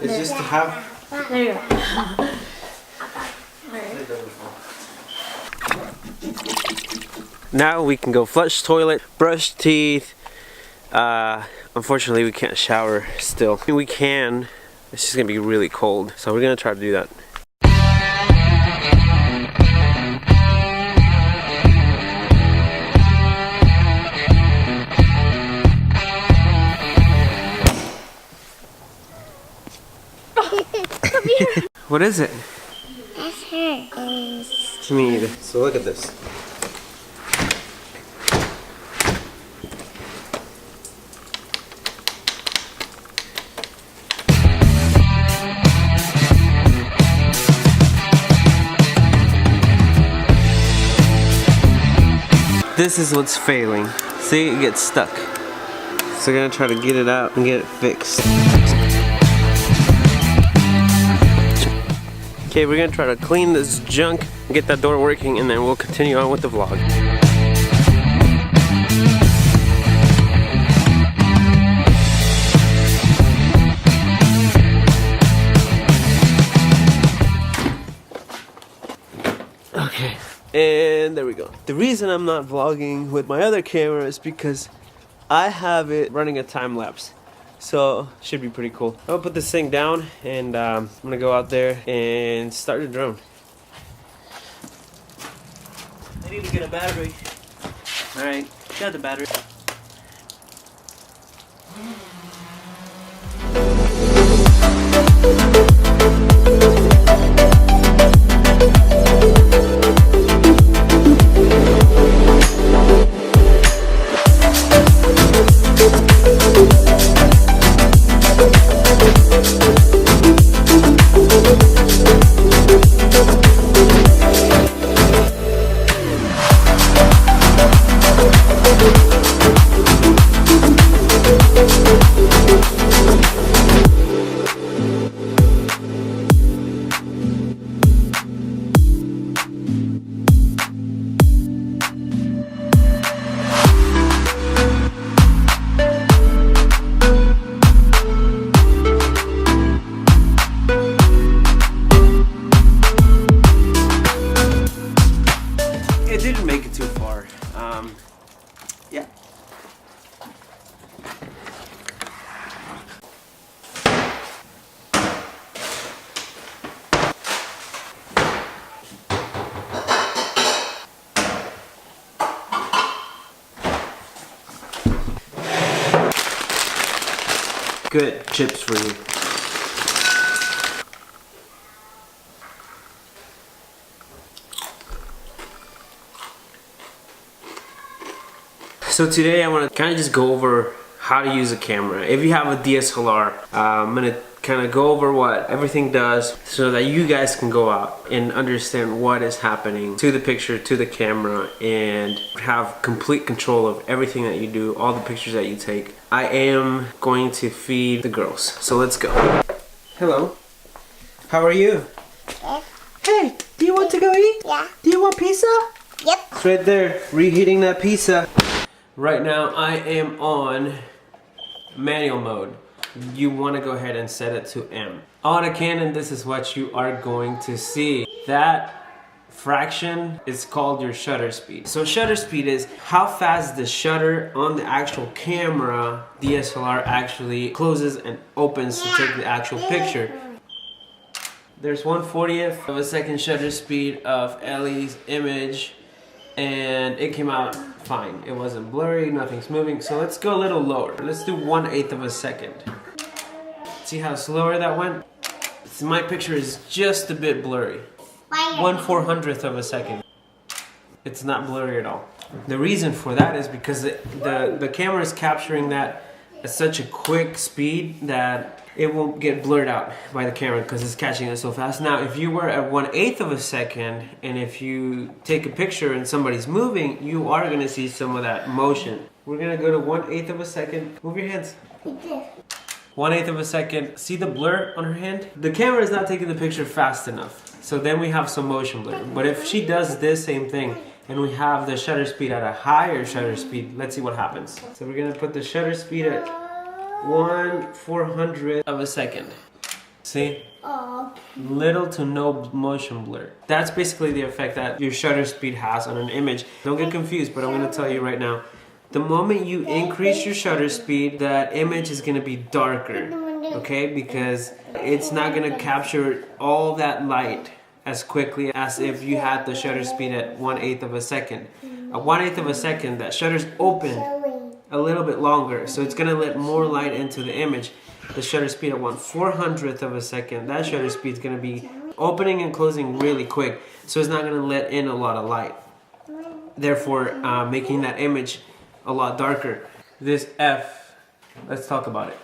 It's just to have. There you go. Now we can go flush toilet, brush teeth. Unfortunately, we can't shower still. We can. It's just gonna be really cold, so we're gonna try to do that. Come here. What is it? That's her. Me either. So look at this. This is what's failing. See, it gets stuck. So we're gonna try to get it out and get it fixed. Okay, we're gonna try to clean this junk, get that door working, and then we'll continue on with the vlog. Okay, and there we go. The reason I'm not vlogging with my other camera is because I have it running a time lapse. So, should be pretty cool. I'll put this thing down and I'm gonna go out there and start the drone. I need to get a battery. Alright, got the battery. It didn't make it too far. Yeah. Good chips for you. So today I want to kind of just go over how to use a camera. If you have a DSLR, I'm going to kind of go over what everything does so that you guys can go out and understand what is happening to the picture, to the camera, and have complete control of everything that you do, all the pictures that you take. I am going to feed the girls, so let's go. Hello. How are you? Yeah. Hey, do you want to go eat? Yeah. Do you want pizza? Yep. It's right there, reheating that pizza. Right now I am on manual mode. You want to go ahead and set it to M. On a Canon, this is what you are going to see. That fraction is called your shutter speed. So shutter speed is how fast the shutter on the actual camera DSLR actually closes and opens to take the actual picture. There's 1/40th of a second shutter speed of Ellie's image, and it came out fine. It wasn't blurry, nothing's moving. So let's go a little lower. Let's do 1/8 of a second. See how slower that went? My picture is just a bit blurry. 1/400th of a second. It's not blurry at all. The reason for that is because the camera is capturing that at such a quick speed that it won't get blurred out by the camera because it's catching it so fast. Now, if you were at 1/8 of a second, and if you take a picture and somebody's moving, you are gonna see some of that motion. We're gonna go to 1/8 of a second. Move your hands. 1/8 of a second. See the blur on her hand? The camera is not taking the picture fast enough. So then we have some motion blur. But if she does this same thing, and we have the shutter speed at a higher shutter speed, let's see what happens. So we're gonna put the shutter speed at 1/400th of a second. See? Oh. Little to no motion blur. That's basically the effect that your shutter speed has on an image. Don't get confused, but I'm going to tell you right now. The moment you increase your shutter speed, that image is going to be darker, okay? Because it's not going to capture all that light as quickly as if you had the shutter speed at 1/8 of a second. At 1/8 of a second, that shutter's open a little bit longer, so it's going to let more light into the image. The shutter speed at 1/400th of a second, that shutter speed is going to be opening and closing really quick, so it's not going to let in a lot of light, therefore making that image a lot darker. This F, let's talk about it.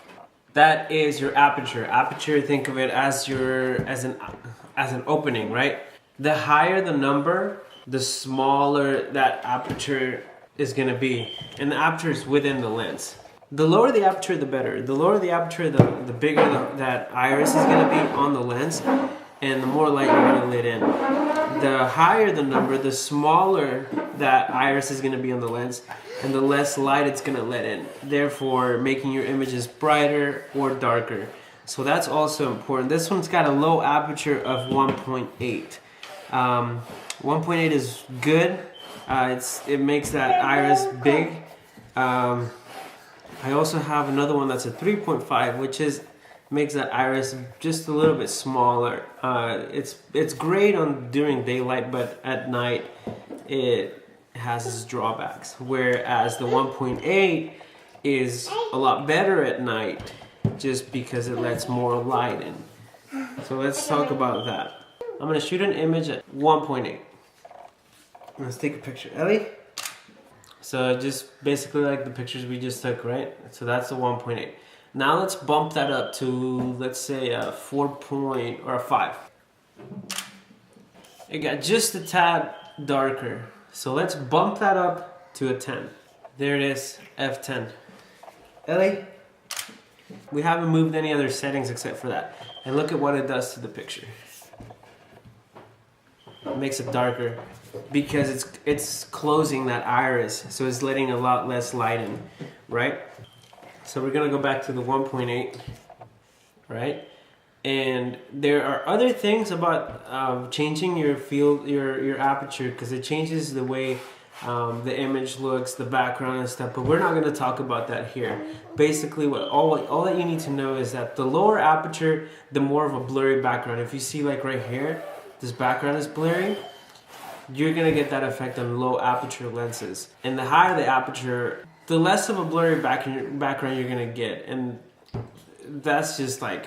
That is your aperture. Aperture, think of it as an opening, right? The higher the number, the smaller that aperture is going to be, and the aperture is within the lens. The lower the aperture, the better. The lower the aperture, the bigger that iris is going to be on the lens, and the more light you're going to let in. The higher the number, the smaller that iris is going to be on the lens, and the less light it's going to let in, therefore making your images brighter or darker. So that's also important. This one's got a low aperture of 1.8. 1.8 is good. It makes that iris big. I also have another one that's a 3.5, which makes that iris just a little bit smaller. It's great during daylight, but at night it has its drawbacks. Whereas the 1.8 is a lot better at night, just because it lets more light in. So let's talk about that. I'm gonna shoot an image at 1.8. Let's take a picture, Ellie. So just basically like the pictures we just took, right? So that's the 1.8. Now let's bump that up to, let's say, a 5. It got just a tad darker. So let's bump that up to a 10. There it is, F10. Ellie, we haven't moved any other settings except for that. And look at what it does to the picture. It makes it darker because it's closing that iris, so it's letting a lot less light in, right? So we're gonna go back to the 1.8, right? And there are other things about changing your field, your aperture, because it changes the way the image looks, the background and stuff. But we're not going to talk about that here. Basically, all that you need to know is that the lower aperture, the more of a blurry background. If you see, like right here, this background is blurry, you're going to get that effect on low aperture lenses. And the higher the aperture, the less of a blurry background you're going to get. And that's just like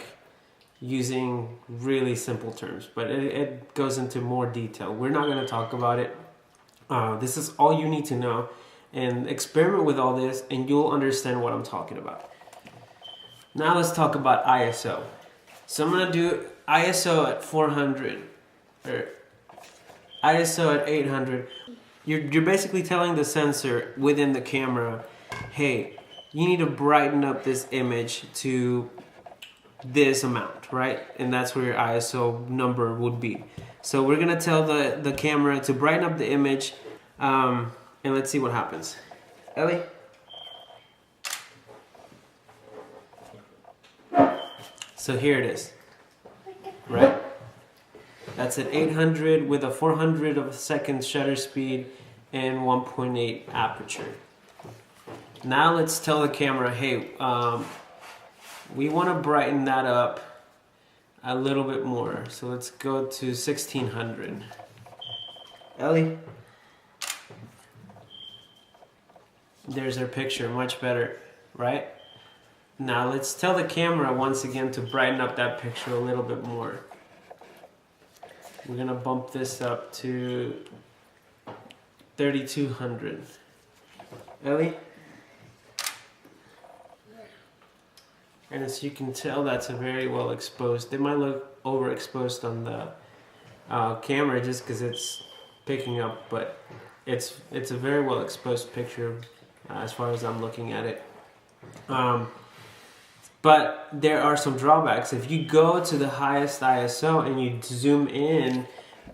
using really simple terms, but it goes into more detail. We're not going to talk about it. This is all you need to know, and experiment with all this and you'll understand what I'm talking about. Now let's talk about ISO. So I'm going to do ISO at 400 or ISO at 800. You're basically telling the sensor within the camera, hey, you need to brighten up this image to this amount, right? And that's where your ISO number would be. So we're gonna tell the camera to brighten up the image, and let's see what happens. Ellie? So here it is, right? That's at 800 with a 400 of a second shutter speed and 1.8 aperture. Now let's tell the camera, hey, we want to brighten that up a little bit more. So let's go to 1600. Ellie? There's our picture, much better, right? Now let's tell the camera once again to brighten up that picture a little bit more. We're going to bump this up to 3200. Ellie? And as you can tell, that's a very well exposed. It might look overexposed on the camera just because it's picking up, but it's a very well exposed picture as far as I'm looking at it. But there are some drawbacks. If you go to the highest ISO and you zoom in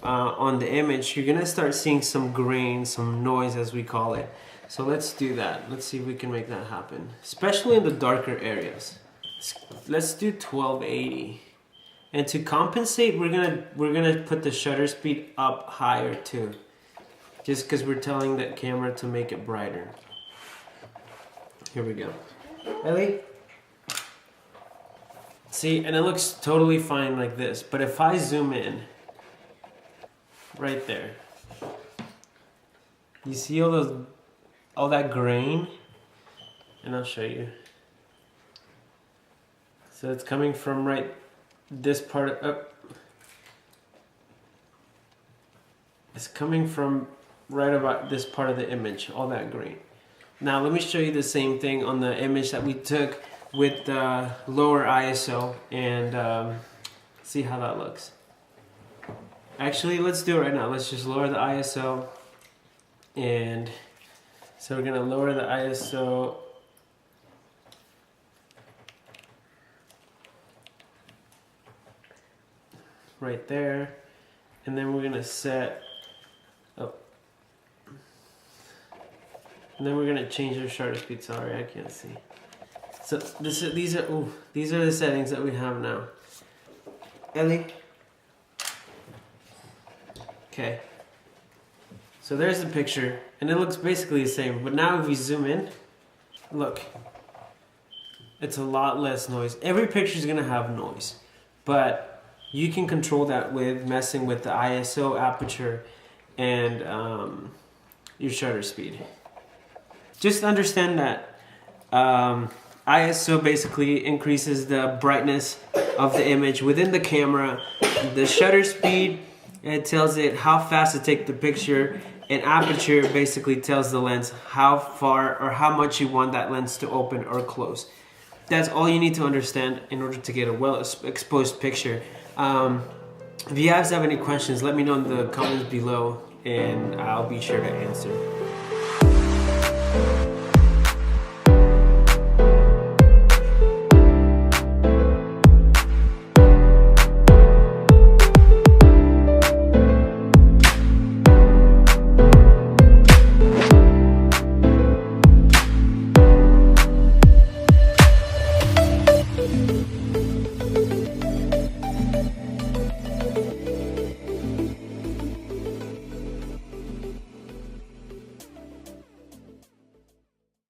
on the image, you're gonna start seeing some grain, some noise as we call it. So let's do that. Let's see if we can make that happen, especially in the darker areas. Let's do 1280. And to compensate, we're gonna put the shutter speed up higher too. Just because we're telling that camera to make it brighter. Here we go. Ellie? See, and it looks totally fine like this. But if I zoom in, right there, you see all that grain? And I'll show you. So it's coming from this part of, it's coming from right about this part of the image, all that green. Now let me show you the same thing on the image that we took with the lower ISO and see how that looks. Actually, let's do it right now. Let's just lower the ISO, and so we're gonna lower the ISO right there, and then we're gonna set and then we're gonna change the shutter speed. Sorry, I can't see. So these are the settings that we have now. Ellie. Okay. So there's the picture, and it looks basically the same. But now if we zoom in, look, it's a lot less noise. Every picture is gonna have noise, but you can control that with messing with the ISO, aperture, and your shutter speed. Just understand that ISO basically increases the brightness of the image within the camera. The shutter speed, it tells it how fast to take the picture, and aperture basically tells the lens how far or how much you want that lens to open or close. That's all you need to understand in order to get a well exposed picture. If you guys have any questions, let me know in the comments below and I'll be sure to answer.